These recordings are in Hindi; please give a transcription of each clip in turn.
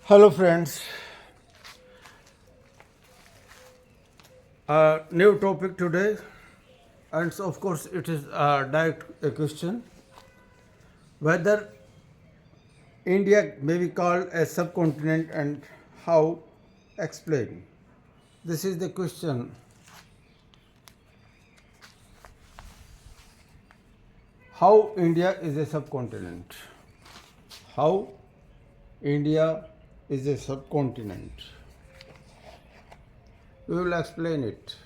Hello, friends. New topic today, and so of course, it is direct a question whether India may be called a subcontinent and how. Explain. This is the question. How India is a subcontinent? How India is a subcontinent? We will explain it.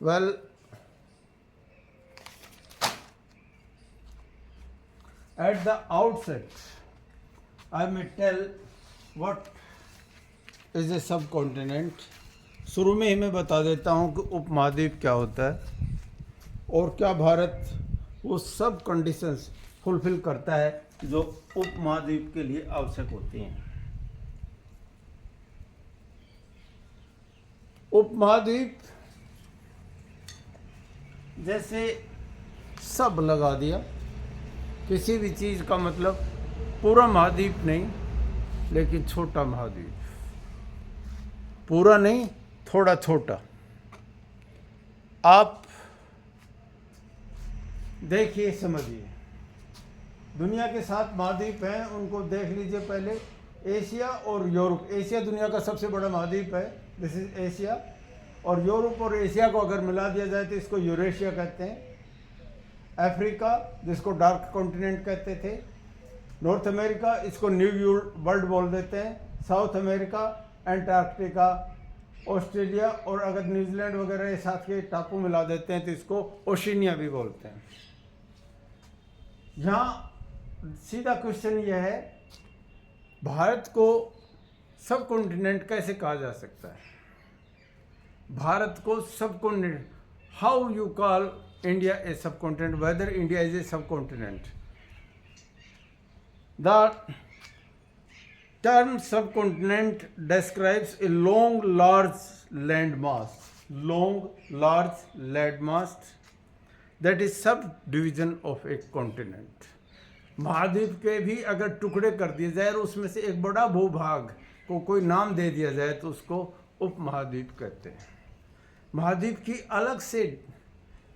Well, at the outset, I may tell what is a subcontinent. शुरू में ही मैं बता देता हूँ कि उपमहाद्वीप क्या होता है और क्या भारत वो सब कंडीशंस फुलफिल करता है जो उपमहाद्वीप के लिए आवश्यक होती हैं। उपमहाद्वीप जैसे सब लगा दिया, किसी भी चीज़ का मतलब पूरा महाद्वीप नहीं लेकिन छोटा महाद्वीप, पूरा नहीं थोड़ा छोटा। आप देखिए समझिए, दुनिया के 7 महाद्वीप हैं, उनको देख लीजिए। पहले एशिया और यूरोप। एशिया दुनिया का सबसे बड़ा महाद्वीप है, दिस इज एशिया। और यूरोप और एशिया को अगर मिला दिया जाए तो इसको यूरेशिया कहते हैं। अफ्रीका जिसको डार्क कॉन्टिनेंट कहते थे। नॉर्थ अमेरिका इसको न्यू वर्ल्ड बोल देते हैं। साउथ अमेरिका, एंटार्क्टिका, ऑस्ट्रेलिया और अगर न्यूजीलैंड वगैरह साथ के टापू मिला देते हैं तो इसको ओशिनिया भी बोलते हैं। यहाँ सीधा क्वेश्चन यह है, भारत को सब कॉन्टिनेंट कैसे कहा जा सकता है? भारत को subcontinent, how you call India a subcontinent, whether India is a subcontinent? The term subcontinent describes a long large landmass that is subdivision of a continent। महाद्वीप के भी अगर टुकड़े कर दिए जाए और उसमें से एक बड़ा भूभाग को कोई नाम दे दिया जाए तो उसको उपमहाद्वीप कहते हैं। महाद्वीप की अलग से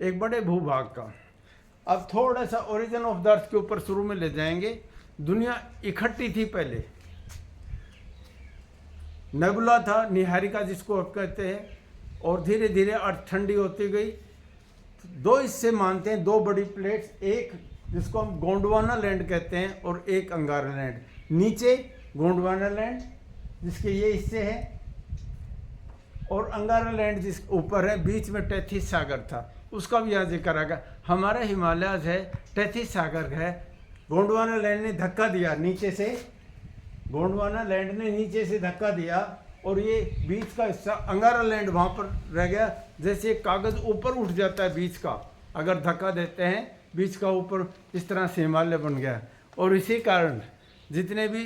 एक बड़े भूभाग का। अब थोड़ा सा ओरिजिन ऑफ द अर्थ के ऊपर शुरू में ले जाएंगे। दुनिया इकट्ठी थी पहले, नेबुला था, निहारिका जिसको आप कहते हैं, और धीरे धीरे अर्थ ठंडी होती गई। दो हिस्से मानते हैं, दो बड़ी प्लेट्स, एक जिसको हम गोंडवाना लैंड कहते हैं और एक अंगारा लैंड। नीचे गोंडवाना लैंड जिसके ये हिस्से हैं और अंगारा लैंड जिस ऊपर है। बीच में टेथिस सागर था, उसका भी यहाँ जिक्र आएगा। हमारा हिमालय है, टेथिस सागर है। गोंडवाना लैंड ने धक्का दिया नीचे से, गोंडवाना लैंड ने नीचे से धक्का दिया और ये बीच का हिस्सा अंगारा लैंड वहाँ पर रह गया। जैसे कागज़ ऊपर उठ जाता है बीच का, अगर धक्का देते हैं बीच का ऊपर, इस तरह से हिमालय बन गया। और इसी कारण जितने भी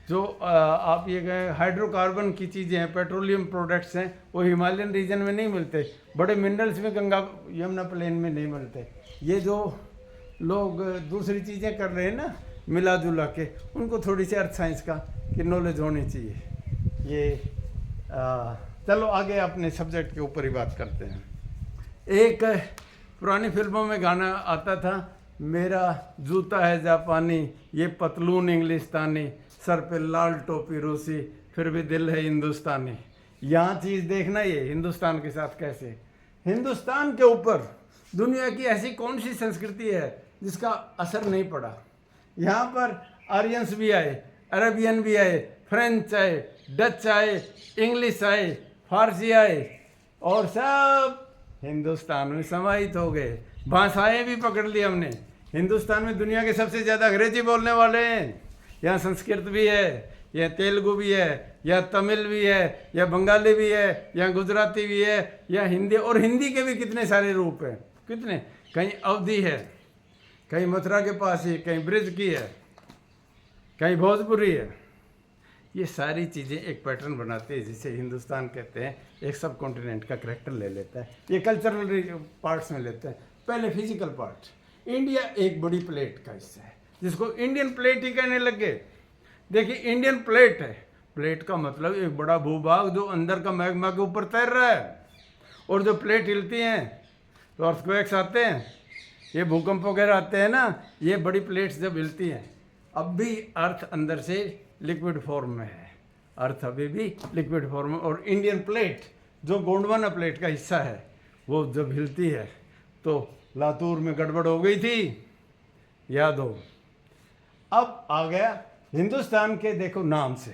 जो आप ये गए हाइड्रोकार्बन की चीज़ें हैं, पेट्रोलियम प्रोडक्ट्स हैं, वो हिमालयन रीजन में नहीं मिलते। बड़े मिनरल्स में गंगा यमुना प्लेन में नहीं मिलते। ये जो लोग दूसरी चीज़ें कर रहे हैं ना मिला जुला के, उनको थोड़ी सी अर्थ साइंस का की नॉलेज होनी चाहिए। ये चलो आगे अपने सब्जेक्ट के ऊपर ही बात करते हैं। एक पुरानी फिल्मों में गाना आता था, मेरा जूता है जापानी, ये पतलून इंग्लिस्तानी, सर पे लाल टोपी रूसी, फिर भी दिल है हिंदुस्तानी। यहाँ चीज़ देखना, ये हिंदुस्तान के साथ कैसे, हिंदुस्तान के ऊपर दुनिया की ऐसी कौन सी संस्कृति है जिसका असर नहीं पड़ा? यहाँ पर आर्यंस भी आए, अरबियन भी आए, फ्रेंच आए, डच आए, इंग्लिश आए, फारसी आए और सब हिंदुस्तान में समाहित हो गए। भाषाएं भी पकड़ ली हमने। हिंदुस्तान में दुनिया के सबसे ज़्यादा अंग्रेजी बोलने वाले हैं। यहाँ संस्कृत भी है, या तेलुगु भी है, या तमिल भी है, या बंगाली भी है, या गुजराती भी है, या हिंदी। और हिंदी के भी कितने सारे रूप हैं, कितने, कहीं अवधी है, कहीं मथुरा के पास ही, कहीं ब्रिज की है, कहीं भोजपुरी है। ये सारी चीज़ें एक पैटर्न बनाते हैं जिसे हिंदुस्तान कहते हैं। एक सब कॉन्टिनेंट का करेक्टर ले लेता है। ये कल्चरल पार्ट्स में लेते हैं। पहले फिजिकल पार्ट, इंडिया एक बड़ी प्लेट का हिस्सा है जिसको इंडियन प्लेट ही कहने लग गए। देखिए इंडियन प्लेट है, प्लेट का मतलब एक बड़ा भूभाग जो अंदर का मैग्मा के ऊपर तैर रहा है। और जो प्लेट हिलती हैं तो अर्थक्वेक्स आते हैं, ये भूकंप वगैरह आते हैं ना, ये बड़ी प्लेट्स जब हिलती हैं। अब भी अर्थ अंदर से लिक्विड फॉर्म में है, अर्थ अभी भी लिक्विड फॉर्म में। और इंडियन प्लेट जो गोंडवाना प्लेट का हिस्सा है, वो जब हिलती है तो लातूर में गड़बड़ हो गई थी, याद हो। अब आ गया हिंदुस्तान के, देखो नाम से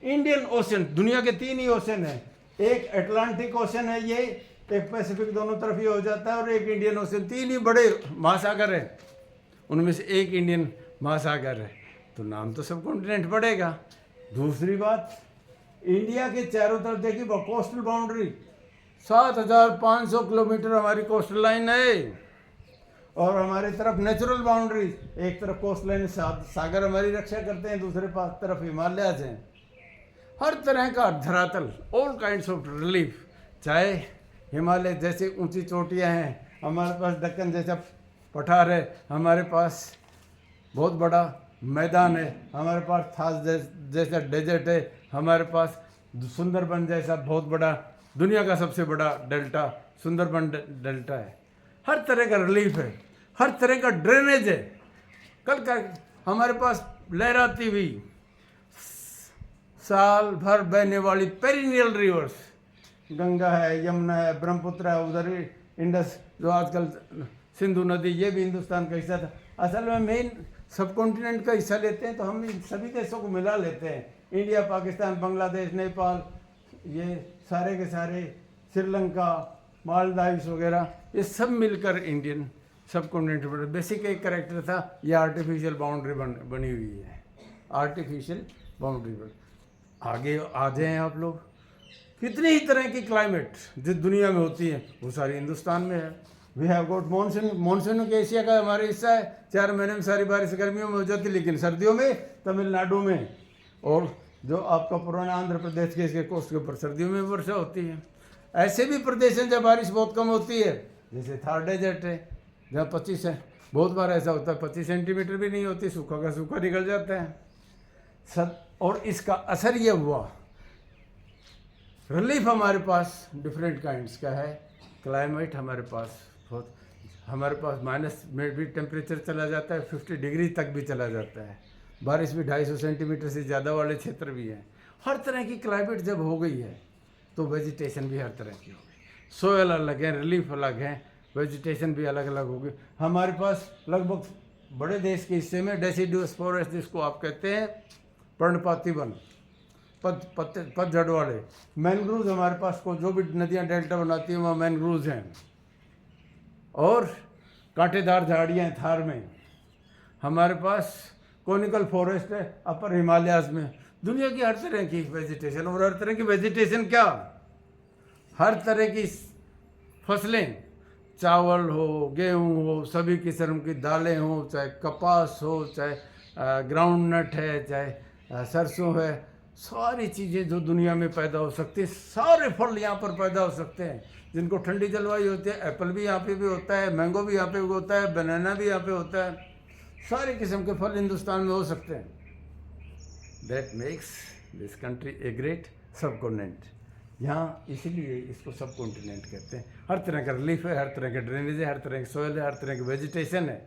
इंडियन ओशन, दुनिया के 3 ही ओशन है, एक अटलांटिक ओशन है, ये एक पैसिफिक दोनों तरफ ही हो जाता है, और एक इंडियन ओशन। 3 ही बड़े महासागर है, उनमें से एक इंडियन महासागर है, तो नाम तो सब कॉन्टिनेंट पड़ेगा। दूसरी बात, इंडिया के चारों तरफ देखिए कोस्टल बाउंड्री 7,500 किलोमीटर हमारी कोस्टल लाइन है, और हमारे तरफ नेचुरल बाउंड्री, एक तरफ कोस्ट लाइन सागर हमारी रक्षा करते हैं, दूसरे तरफ हिमालय हैं। हर तरह का धरातल, ऑल काइंड्स ऑफ रिलीफ, चाहे हिमालय जैसे ऊंची चोटियां हैं, हमारे पास दक्कन जैसा पठार है, हमारे पास बहुत बड़ा मैदान है, हमारे पास थास जैसा डेजर्ट है, हमारे पास सुंदरबन जैसा बहुत बड़ा, दुनिया का सबसे बड़ा डेल्टा सुंदरबन डेल्टा है। हर तरह का रिलीफ है, हर तरह का ड्रेनेज है। कल का हमारे पास लहराती हुई साल भर बहने वाली पेरिनियल रिवर्स, गंगा है, यमुना है, ब्रह्मपुत्र है, उधर इंडस जो आजकल सिंधु नदी, ये भी हिंदुस्तान का हिस्सा था। असल में मेन सब कॉन्टिनेंट का हिस्सा लेते हैं तो हम इन सभी देशों को मिला लेते हैं, इंडिया, पाकिस्तान, बांग्लादेश, नेपाल, ये सारे के सारे, श्रीलंका, मालदीव्स वगैरह, ये सब मिलकर इंडियन सब कॉन्टिनेंट पर। बेसिक एक करेक्टर था, ये आर्टिफिशियल बाउंड्री बनी हुई है, आर्टिफिशियल बाउंड्री पर। आगे आ जाएँ आप लोग, कितनी ही तरह की क्लाइमेट जिस दुनिया में होती है वो सारी हिंदुस्तान में है। We have got monsoon, monsoon के एशिया का हमारे हिस्सा है, 4 महीने में सारी बारिश गर्मियों में हो जाती है, लेकिन सर्दियों में तमिलनाडु में, और जो आपका पुराना आंध्र प्रदेश के इसके कोस्ट के ऊपर सर्दियों में वर्षा होती है। ऐसे भी प्रदेश हैं जहाँ बारिश बहुत कम होती है, जैसे थार डेजर्ट है जहाँ 25 है, बहुत बार ऐसा होता है 25 सेंटीमीटर भी नहीं होती, सूखा का सूखा निकल जाता है सब। और इसका असर ये हुआ, रिलीफ हमारे पास डिफरेंट काइंड्स का है, क्लाइमेट हमारे पास बहुत, हमारे पास माइनस में भी टेम्परेचर चला जाता है, 50 डिग्री तक भी चला जाता है, बारिश भी 250 सेंटीमीटर से ज़्यादा वाले क्षेत्र भी हैं। हर तरह की क्लाइमेट जब हो गई है तो वेजिटेशन भी हर तरह की हो गई, सोयल अलग है, रिलीफ अलग है, वेजिटेशन भी अलग अलग हो गई। हमारे पास लगभग बड़े देश के हिस्से में डेसिडुअस फॉरेस्ट जिसको आप कहते हैं, पर्णपाती वन, पतझड़ वाले मैनग्रूव्स हमारे पास को, जो भी नदियाँ डेल्टा बनाती हैं वहाँ मैनग्रूव्स हैं, और कांटेदार झाड़ियाँ हैं थार में। हमारे पास कोनिकल फॉरेस्ट है अपर हिमालयाज में। दुनिया की हर तरह की वेजिटेशन, और हर तरह की वेजिटेशन क्या, हर तरह की फसलें, चावल हो, गेहूँ हो, सभी किस्म की दालें हो, चाहे कपास हो, चाहे ग्राउंड नट है, चाहे सरसों है, सारी चीज़ें जो दुनिया में पैदा हो सकती है, सारे फल यहाँ पर पैदा हो सकते हैं। जिनको ठंडी जलवायु होती है, एप्पल भी यहाँ पे भी होता है, मैंगो भी यहाँ पे होता है, बनाना भी यहाँ पे होता है, सारे किस्म के फल हिंदुस्तान में हो सकते हैं। That makes this country a great सब कॉन्टिनेंट। यहाँ इसीलिए इसको सब कॉन्टिनेंट कहते हैं। हर तरह का रिलीफ है, हर तरह का ड्रेनेज है, हर तरह की सोयल है, हर तरह की वेजिटेशन है,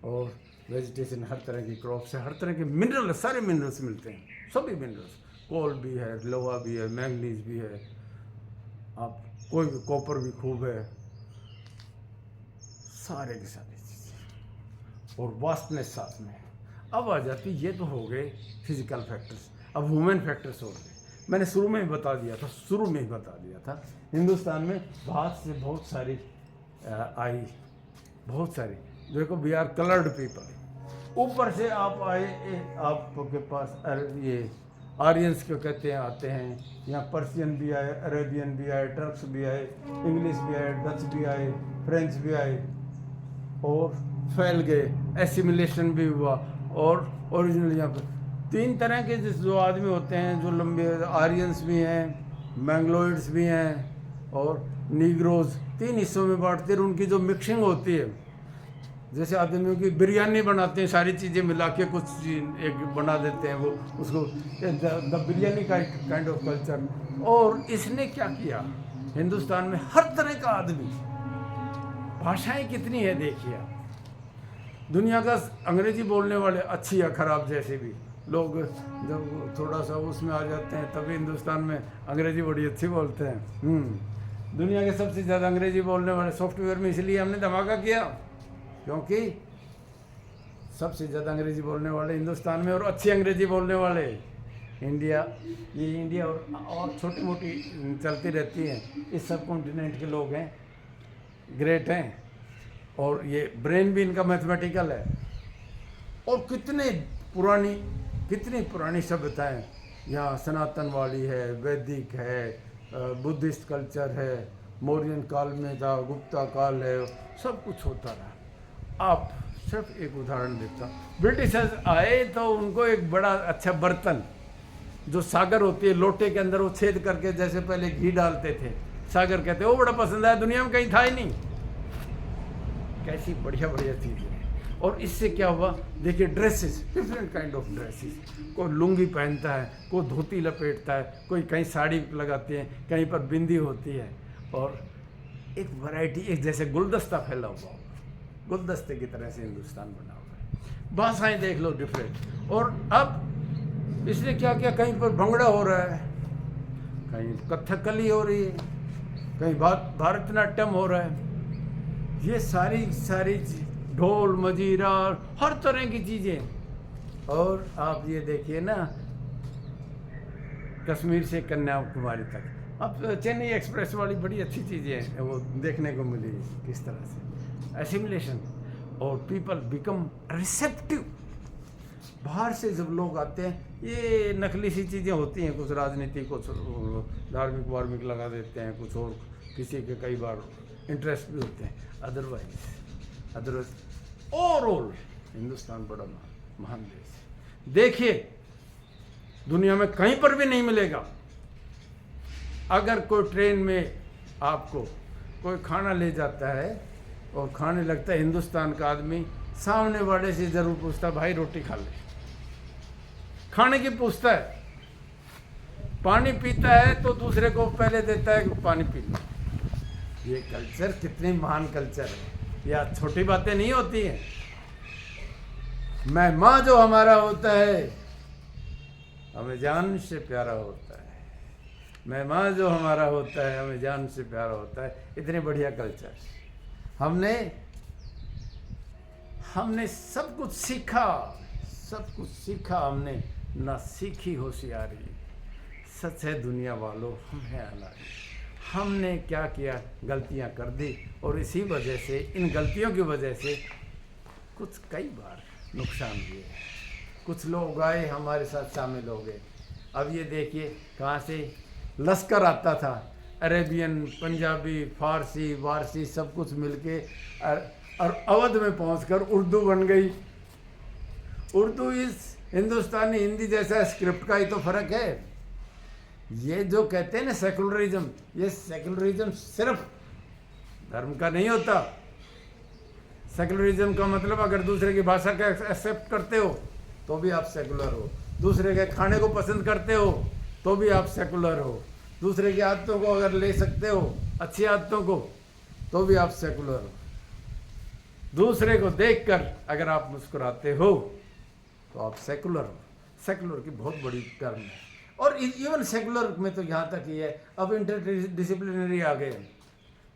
और वेजिटेशन हर तरह की क्रॉप्स है, हर तरह के मिनरल, सारे मिनरल्स मिलते हैं, सभी मिनरल्स, कोल भी है, लोहा भी है, मैंगनीज भी है, आप कोई भी, कॉपर भी खूब है, सारे की सारी चीज़ें, और वास्टनेस साथ में। अब आ जाती, ये तो हो गए फिजिकल फैक्टर्स, अब ह्यूमन फैक्टर्स हो गए। मैंने शुरू में ही बता दिया था, हिंदुस्तान में बाहर से बहुत सारी आई, बहुत सारी, देखो वी आर कलर्ड पीपल। ऊपर से आप आए, आपके पास ये आर्यंस क्यों कहते हैं, आते हैं, यहाँ पर्शियन भी आए, अरेबियन भी आए, टर्क्स भी आए, इंग्लिश भी आए, डच भी आए, फ्रेंच भी आए, और फैल गए, एसिमिलेशन भी हुआ, और ओरिजिनल यहाँ पर 3 तरह के जो आदमी होते हैं, जो लंबे, आर्यंस भी हैं, मैंग्लोइड्स भी हैं, और नीग्रोज, 3 हिस्सों में बांटते हैं। उनकी जो मिक्सिंग होती है, जैसे आदमियों की बिरयानी बनाते हैं, सारी चीज़ें मिला के कुछ एक बना देते हैं, वो उसको द बिरयानी का काइंड ऑफ कल्चर। और इसने क्या किया, हिंदुस्तान में हर तरह का आदमी, भाषाएं कितनी है देखिए आप, दुनिया का अंग्रेजी बोलने वाले, अच्छी या खराब जैसे भी लोग, जब थोड़ा सा उसमें आ जाते हैं तभी हिंदुस्तान में अंग्रेजी बड़ी अच्छी बोलते हैं। दुनिया के सबसे ज़्यादा अंग्रेजी बोलने वाले सॉफ्टवेयर में इसलिए हमने धमाका किया क्योंकि सबसे ज़्यादा अंग्रेजी बोलने वाले हिंदुस्तान में, और अच्छी अंग्रेजी बोलने वाले इंडिया, ये इंडिया और छोटी मोटी चलती रहती हैं, इस सब कॉन्टिनेंट के लोग हैं, ग्रेट हैं। और ये ब्रेन भी इनका मैथमेटिकल है। और कितनी पुरानी सभ्यताएं यहाँ, सनातन वाली है, वैदिक है, बुद्धिस्ट कल्चर है, मौर्यन काल में था, गुप्ता काल है, सब कुछ होता रहा। आप सिर्फ एक उदाहरण देता हूँ, ब्रिटिशर्स आए तो उनको एक बड़ा अच्छा बर्तन, जो सागर होती है, लोटे के अंदर वो छेद करके जैसे पहले घी डालते थे, सागर कहते हैं, वो बड़ा पसंद आया, दुनिया में कहीं था ही नहीं। कैसी बढ़िया बढ़िया चीज़ें हैं। और इससे क्या हुआ, देखिए dresses, different kind of dresses, कोई लुंगी पहनता है, कोई धोती लपेटता है, कोई कहीं साड़ी लगाते हैं, कहीं पर बिंदी होती है, और एक वैरायटी, एक जैसे गुलदस्ता फैला हुआ, गुलदस्ते की तरह से हिंदुस्तान बना हुआ है। भाषाएं देख लो डिफरेंट। और अब इसने क्या किया, कहीं पर भंगड़ा हो रहा है, कहीं कथकली हो रही है, कहीं भारतनाट्यम हो रहा है, ये सारी ढोल मजीरा हर तरह की चीज़ें। और आप ये देखिए ना, कश्मीर से कन्याकुमारी तक, अब चेन्नई एक्सप्रेस वाली बड़ी अच्छी चीज़ें हैं, वो देखने को मिली किस तरह से एसिमिलेशन, और पीपल बिकम रिसेप्टिव। बाहर से जब लोग आते हैं, ये नकली सी चीज़ें होती हैं, कुछ राजनीति, कुछ धार्मिक लगा देते हैं, कुछ और किसी के कई बार इंटरेस्ट भी होते हैं। अदरवाइज ओवरऑल हिंदुस्तान बड़ा महान देश है। देखिए दुनिया में कहीं पर भी नहीं मिलेगा, अगर कोई ट्रेन में आपको कोई खाना ले जाता है और खाने लगता है, हिंदुस्तान का आदमी सामने वाले से जरूर पूछता है, भाई रोटी खा ले, खाने की पूछता है। पानी पीता है तो दूसरे को पहले देता है कि पानी पी लो। ये कल्चर कितनी महान कल्चर है, या छोटी बातें नहीं होती हैं। मेहमान जो हमारा होता है हमें जान से प्यारा होता है, मेहमान जो हमारा होता है हमें जान से प्यारा होता है। इतने बढ़िया कल्चर हमने सब कुछ सीखा हमने, ना सीखी होशियारी। सच है दुनिया वालों, हम हैं अनाड़ी। हमने क्या किया, गलतियां कर दी, और इसी वजह से, इन गलतियों की वजह से कुछ कई बार नुकसान हुए। कुछ लोग आए हमारे साथ शामिल हो गए। अब ये देखिए कहाँ से लश्कर आता था, अरेबियन, पंजाबी, फारसी, वारसी सब कुछ मिलके, और अवध में पहुंचकर उर्दू बन गई। उर्दू इस हिंदुस्तानी हिंदी जैसा स्क्रिप्ट का ही तो फर्क है। ये जो कहते हैं ना सेकुलरिज्म, ये सेकुलरिज्म सिर्फ धर्म का नहीं होता। सेकुलरिज्म का मतलब अगर दूसरे की भाषा का एक्सेप्ट करते हो तो भी आप सेकुलर हो, दूसरे के खाने को पसंद करते हो तो भी आप सेकुलर हो, दूसरे की आदतों को अगर ले सकते हो, अच्छी आदतों को, तो भी आप सेकुलर हो। दूसरे को देखकर अगर आप मुस्कुराते हो तो आप सेकुलर हो। सेकुलर की बहुत बड़ी टर्म है। और इवन सेकुलर में तो यहाँ तक ही है, अब इंटरडिसिप्लिनरी आ गए।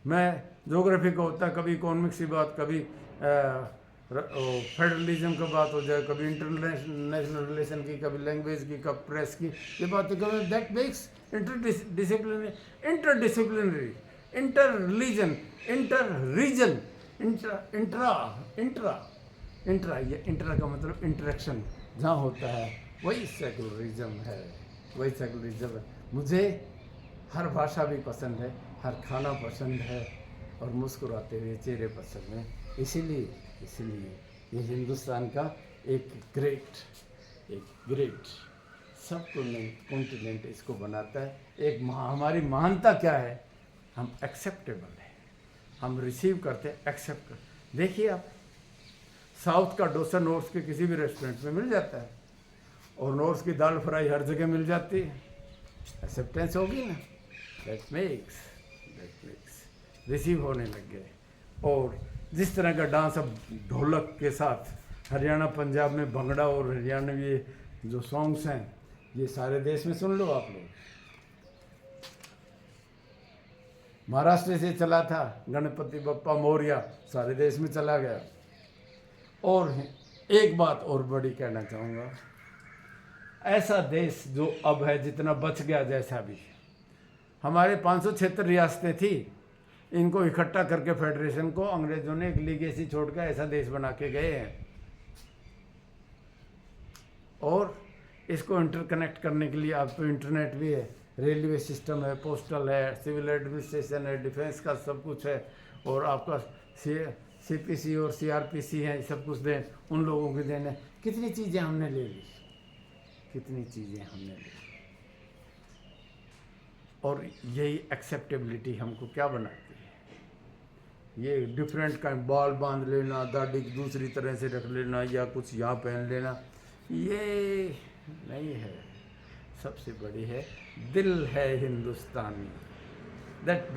मैं ज्योग्राफी का होता, कभी इकोनॉमिक्स की बात, कभी फेडरलिज्म की बात हो जाए, कभी इंटरनेशनल रिलेशन की, कभी लैंग्वेज की, कभी प्रेस की, ये बातें कभी, that makes interdisciplinary, inter religion, inter region, intra, ये इंट्रा का मतलब इंटरेक्शन जहाँ होता है, वही सेकुलरिज्म है, वही सेकुलरिज्म है। मुझे हर भाषा भी पसंद है, हर खाना पसंद है, और मुस्कुराते हुए चेहरे पसंद हैं। इसीलिए ये हिंदुस्तान का एक ग्रेट सब कॉन्टिनेंट इसको बनाता है। एक हमारी महानता क्या है, हम एक्सेप्टेबल है, हम रिसीव करते हैं, एक्सेप्ट करते। देखिए आप साउथ का डोसा नॉर्थ के किसी भी रेस्टोरेंट में मिल जाता है, और नॉर्थ की दाल फ्राई हर जगह मिल जाती है। एक्सेप्टेंस होगी ना, दैट मेक्स रिसीव होने लग गए। और जिस तरह का डांस अब ढोलक के साथ हरियाणा पंजाब में भंगड़ा और हरियाणवी जो सॉन्ग्स हैं, ये सारे देश में सुन लो आप लोग। महाराष्ट्र से चला था गणपति बप्पा मोरिया, सारे देश में चला गया। और एक बात और बड़ी कहना चाहूँगा, ऐसा देश जो अब है जितना बच गया जैसा भी, हमारे 576 रियासतें थी, इनको इकट्ठा करके फेडरेशन को अंग्रेजों ने एक लीगेसी छोड़ कर ऐसा देश बना के गए हैं। और इसको इंटरकनेक्ट करने के लिए अब तो इंटरनेट भी है, रेलवे सिस्टम है, पोस्टल है, सिविल एडमिनिस्ट्रेशन है, डिफेंस का सब कुछ है, और आपका CPC और CRPC है, सब कुछ दें उन लोगों की देन है। कितनी चीज़ें हमने ले ली, कितनी चीज़ें हमने ले ली। और यही एक्सेप्टेबिलिटी हमको क्या बनाती है, ये डिफरेंट का बाल बांध लेना, दाढ़ी दूसरी तरह से रख लेना, या कुछ यहाँ पहन लेना, ये नहीं है। सबसे बड़ी है दिल है हिंदुस्तानी, दैट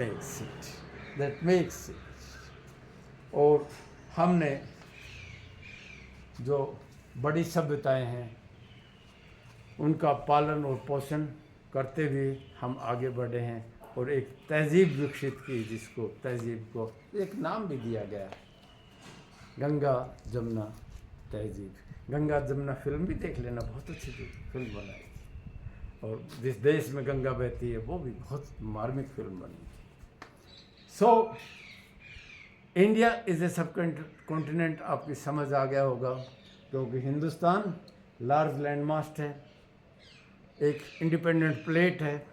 मेक्स इट। और हमने जो बड़ी सभ्यताएं हैं उनका पालन और पोषण करते हुए हम आगे बढ़े हैं, और एक तहजीब विकसित की, जिसको तहजीब को एक नाम भी दिया गया, गंगा जमुना तहजीब। गंगा जमुना फिल्म भी देख लेना, बहुत अच्छी फिल्म बनाई, और जिस देश में गंगा बहती है वो भी बहुत मार्मिक फिल्म बनी। सो इंडिया इज़ ए सब कॉन्टिनेंट, आपकी समझ आ गया होगा, क्योंकि हिंदुस्तान लार्ज लैंड मास्ट है, एक इंडिपेंडेंट प्लेट है,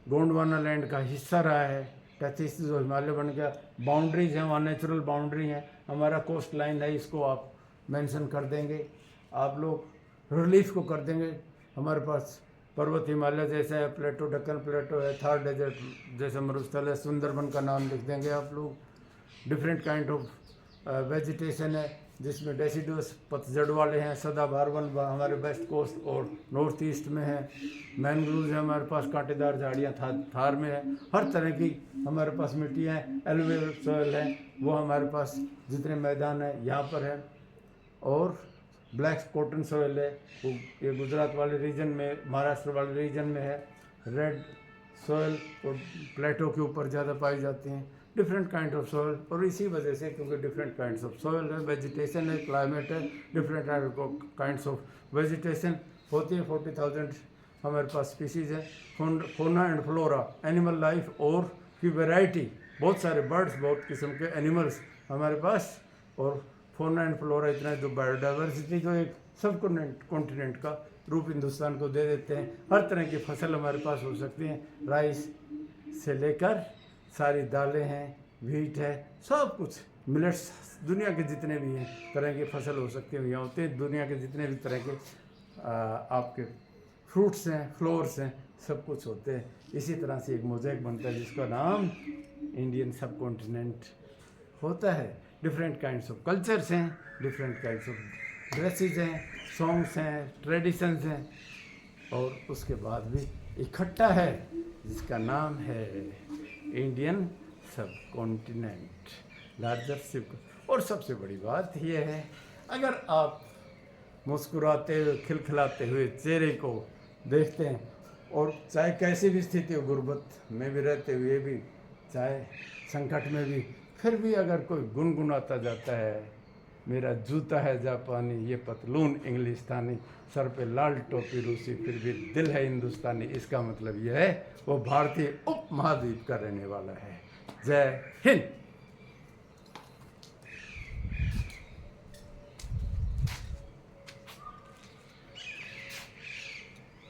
गोंडवाना लैंड का हिस्सा रहा है, 33 जो हिमालय बन गया, बाउंड्रीज हैं वहाँ, नेचुरल बाउंड्री हैं, हमारा कोस्ट लाइन है, इसको आप मेंशन कर देंगे, आप लोग रिलीफ को कर देंगे। हमारे पास पर्वत हिमालय जैसा है, प्लेटो डक्कन प्लेटो है, थार डेजर्ट जैसा मरुस्थल है, सुंदरबन का नाम लिख देंगे आप लोग। डिफरेंट काइंड ऑफ वेजिटेशन है, जिसमें डेसिडुअस पतझड़ वाले हैं, सदाबहार वन हमारे वेस्ट कोस्ट और नॉर्थ ईस्ट में है, मैनग्रोव्स है हमारे पास, कांटेदार झाड़ियाँ थार में है, हर तरह की हमारे पास मिट्टियाँ हैं, एलुवियल सॉइल है, वो हमारे पास जितने मैदान है यहाँ पर है, और ब्लैक कॉटन सॉइल है, वो ये गुजरात वाले रीजन में, महाराष्ट्र वाले रीजन में है, रेड सॉइल और प्लेटो के ऊपर ज़्यादा पाई जाती हैं, डिफरेंट काइंड ऑफ सॉइल। और इसी वजह से, क्योंकि डिफरेंट काइंड्स ऑफ सॉइल है, वेजिटेशन है, क्लाइमेट है, डिफरेंट काइंड्स ऑफ वेजिटेशन होती है। 40,000 हमारे पास स्पीसीज है, fauna and flora, animal life और की वैरायटी, बहुत सारे बर्ड्स, बहुत किस्म के एनिमल्स हमारे पास, और फौना एंड फ्लोरा इतना है, जो बायोडाइवर्सिटी जो एक सब कॉन्टिनेंट का रूप हिंदुस्तान को दे देते हैं। हर तरह की फसल हमारे पास हो सकती हैं, राइस से लेकर सारी दालें हैं, व्हीट है, सब कुछ, मिलेट्स, दुनिया के जितने भी हैं तरह की फसल हो सकती है यहाँ होते हैं। दुनिया के जितने भी तरह के आपके फ्रूट्स हैं, फ्लोर्स हैं, सब कुछ होते हैं। इसी तरह से एक मोज़ेक बनता है जिसका नाम इंडियन सब कॉन्टिनेंट होता है। डिफरेंट काइंड्स ऑफ कल्चर्स हैं, डिफरेंट काइंड्स ऑफ ड्रेसेस हैं, सॉन्ग्स हैं, ट्रेडिशंस हैं, और उसके बाद भी इकट्ठा है जिसका नाम है इंडियन सब कॉन्टिनेंट, लार्जर सिप। और सबसे बड़ी बात यह है, अगर आप मुस्कुराते हुए, खिलखिलाते हुए चेहरे को देखते हैं, और चाहे कैसी भी स्थिति हो, गुर्बत में भी रहते हुए भी, चाहे संकट में भी, फिर भी अगर कोई गुनगुनाता जाता है, मेरा जूता है जापानी, ये पतलून इंग्लिस्तानी, सर पे लाल टोपी रूसी, फिर भी दिल है हिंदुस्तानी, इसका मतलब यह है वो भारतीय उपमहाद्वीप का रहने वाला है। जय हिंद।